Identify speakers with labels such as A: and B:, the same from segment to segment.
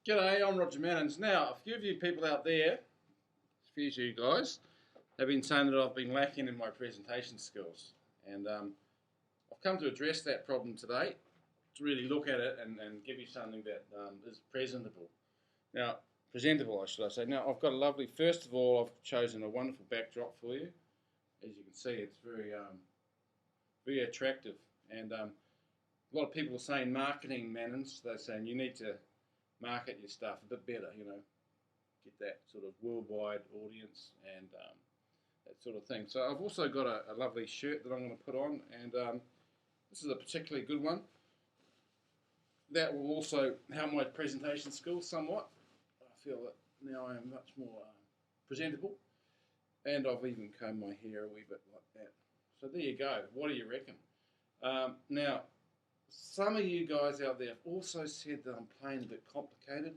A: G'day, I'm Roger Manins. Now, a few of you people out there, a few of you guys, have been saying that I've been lacking in my presentation skills. And I've come to address that problem today, to really look at it and give you something that is presentable, I should say. Now, I've got a lovely, first of all, I've chosen a wonderful backdrop for you. As you can see, it's very attractive. And a lot of people are saying marketing, Manins, they're saying you need to market your stuff a bit better, get that sort of worldwide audience and that sort of thing. So I've also got a lovely shirt that I'm going to put on, and this is a particularly good one. That will also help my presentation skills somewhat. I feel that now I am much more presentable, and I've even combed my hair a wee bit like that. So there you go. What do you reckon? Now, some of you guys out there have also said that I'm playing a bit complicated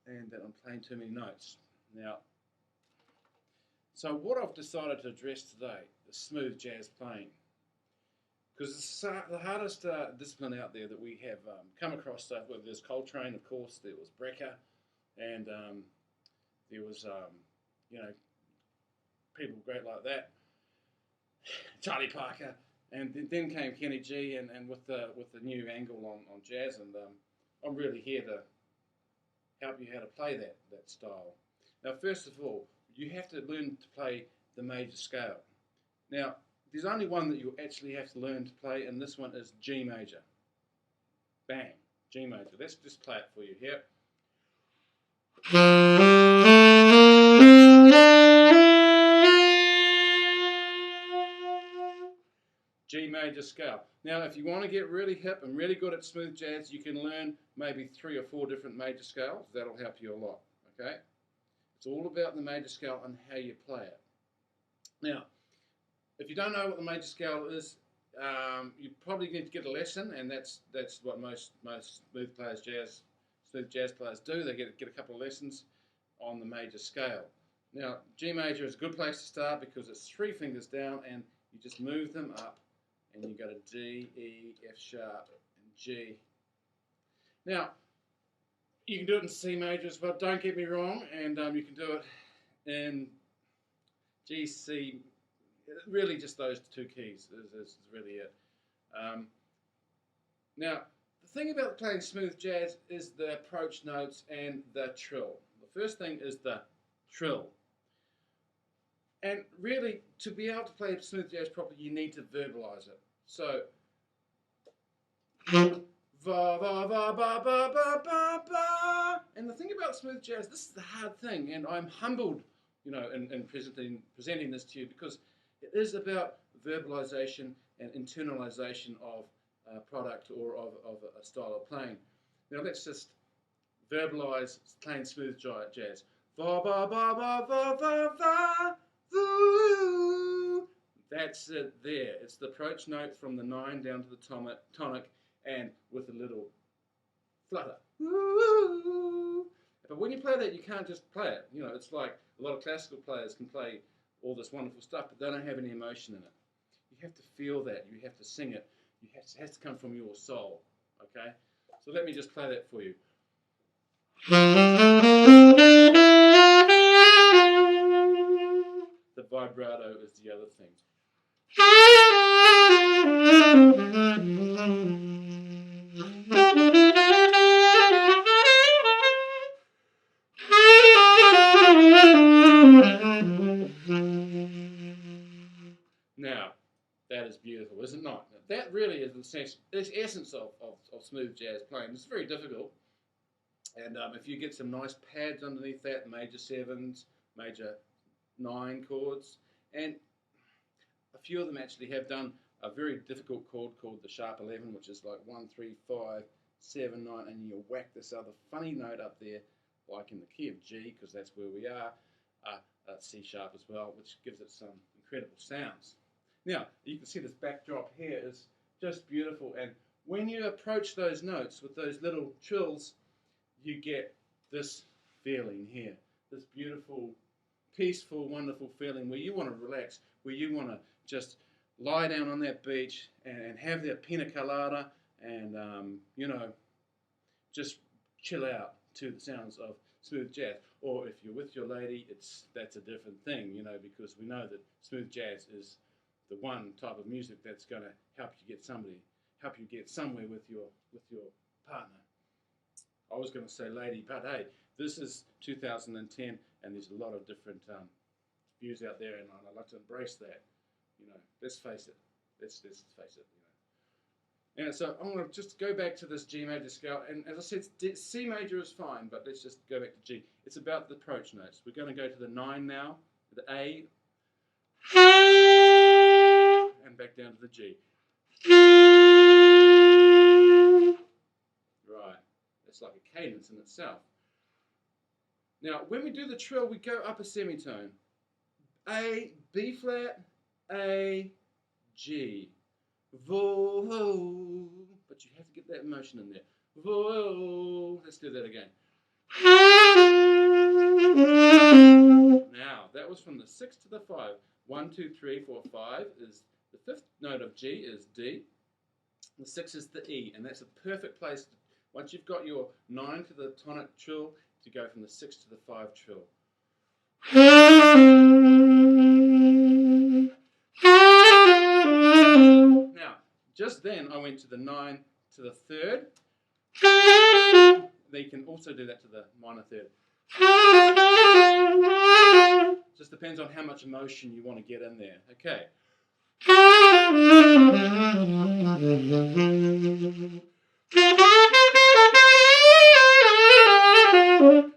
A: and that I'm playing too many notes. Now, so what I've decided to address today is smooth jazz playing. Because the hardest discipline out there that we have come across stuff with, there's Coltrane, of course, there was Brecker, and there was, people great like that, Charlie Parker. And then came Kenny G, and with the new angle on jazz, and I'm really here to help you how to play that style. Now, first of all, you have to learn to play the major scale. Now, there's only one that you actually have to learn to play, and this one is G major. Bang, G major. Let's just play it for you here. G major scale. Now, if you want to get really hip and really good at smooth jazz, you can learn maybe 3 or 4 different major scales. That'll help you a lot, okay? It's all about the major scale and how you play it. Now, if you don't know what the major scale is, you probably need to get a lesson, and that's what most smooth jazz players do. They get a couple of lessons on the major scale. Now, G major is a good place to start because it's 3 fingers down, and you just move them up. And you go to D, E, F sharp, and G. Now, you can do it in C major as well, don't get me wrong, and you can do it in G, C, really just those 2 keys is really it. Now, the thing about playing smooth jazz is the approach notes and the trill. The first thing is the trill. And really, to be able to play smooth jazz properly, you need to verbalize it. So, va va va ba ba ba ba ba. And the thing about smooth jazz, this is the hard thing, and I'm humbled, in presenting this to you, because it is about verbalization and internalization of a product or of a style of playing. Now let's just verbalize playing smooth jazz. Va ba ba ba va va va. That's it there. It's the approach note from the 9 down to the tonic and with a little flutter. But when you play that, you can't just play it. It's like a lot of classical players can play all this wonderful stuff, but they don't have any emotion in it. You have to feel that. You have to sing it. It has to come from your soul. Okay? So let me just play that for you. The vibrato is the other thing. Now, that is beautiful, is it not? That really is the essence of smooth jazz playing. It's very difficult. And if you get some nice pads underneath that, major 7s, major 9 chords, and a few of them actually have done a very difficult chord called the sharp 11, which is like 1, 3, 5, 7, 9, and you whack this other funny note up there, like in the key of G, because that's where we are, C sharp as well, which gives it some incredible sounds. Now, you can see this backdrop here is just beautiful, and when you approach those notes with those little trills, you get this feeling here, this beautiful, peaceful, wonderful feeling where you want to relax, where you want to just lie down on that beach and have that pina colada and, just chill out, to the sounds of smooth jazz. Or if you're with your lady, that's a different thing, you know, because we know that smooth jazz is the one type of music that's going to help you get somewhere with your partner. I was going to say lady, but hey, this is 2010, and there's a lot of different views out there, and I'd like to embrace that. You know, let's face it. Let's face it. You know. And so I'm going to just go back to this G major scale, and as I said, C major is fine, but let's just go back to G. It's about the approach notes. We're going to go to the 9 now, the A, and back down to the G. Right, it's like a cadence in itself. Now, when we do the trill, we go up a semitone. A, B flat, A, G. Vo, but you have to get that emotion in there. Vo, let's do that again. Now, that was from the 6 to the 5. 1, 2, 3, 4, 5 is the 5th note of G is D. The 6 is the E, and that's a perfect place to, once you've got your 9 to the tonic trill, to go from the 6 to the 5 trill. Now, just then I went to the 9 to the 3rd. Then you can also do that to the minor 3rd. Just depends on how much emotion you want to get in there. Okay.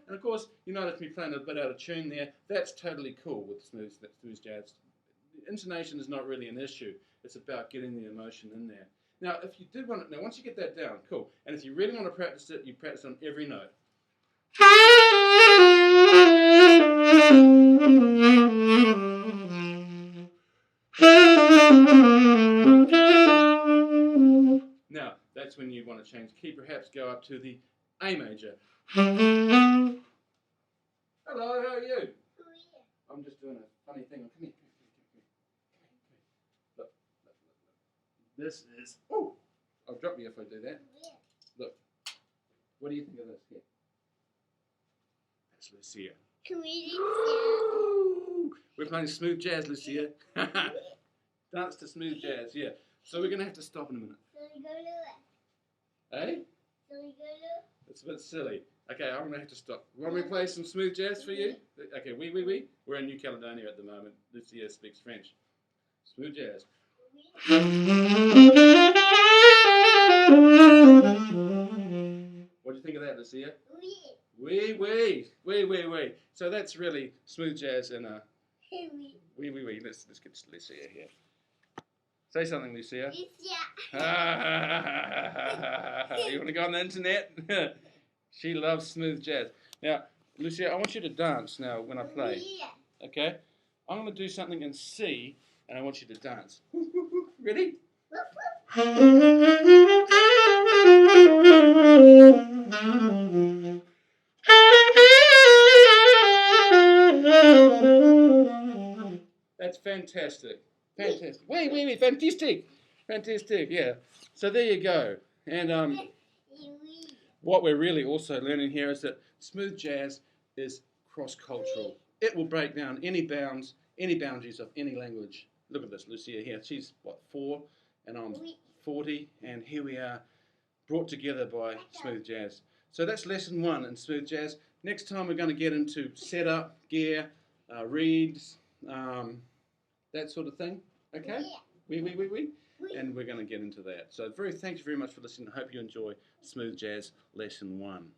A: And of course, you notice me playing a bit out of tune there. That's totally cool with smooth jazz. Intonation is not really an issue. It's about getting the emotion in there. Now, if you did want it, now once you get that down, cool. And if you really want to practice it, you practice on every note. Now, that's when you want to change key, perhaps go up to the A major. Hello, how are you? I'm just doing a funny thing. Come here. Look. This is, oh, I'll drop you if I do that. Look, what do you think of this here? That's Lucia. We're playing smooth jazz, Lucia. Dance to smooth jazz, yeah. So we're going to have to stop in a minute. Eh? It's a bit silly. Okay, I'm going to have to stop. Want me to play some smooth jazz for you? Okay, oui. We're in New Caledonia at the moment. Lucia speaks French. Smooth jazz. What do you think of that, Lucia? Oui. So that's really smooth jazz and oui. Let's get Lucia here. Say something, Lucia. You want to go on the internet? She loves smooth jazz. Now, Lucia, I want you to dance now when I play. Okay? I'm going to do something in C, and I want you to dance. Ready? That's fantastic. Fantastic. Wait. Fantastic, yeah. So there you go. And what we're really also learning here is that smooth jazz is cross-cultural. It will break down any boundaries of any language. Look at this, Lucia here. She's, what, 4, and I'm 40, and here we are, brought together by smooth jazz. So that's lesson 1 in smooth jazz. Next time we're going to get into setup, gear, reeds, that sort of thing. Okay? Oui. And we're going to get into that. So thank you very much for listening. I hope you enjoy smooth jazz lesson 1.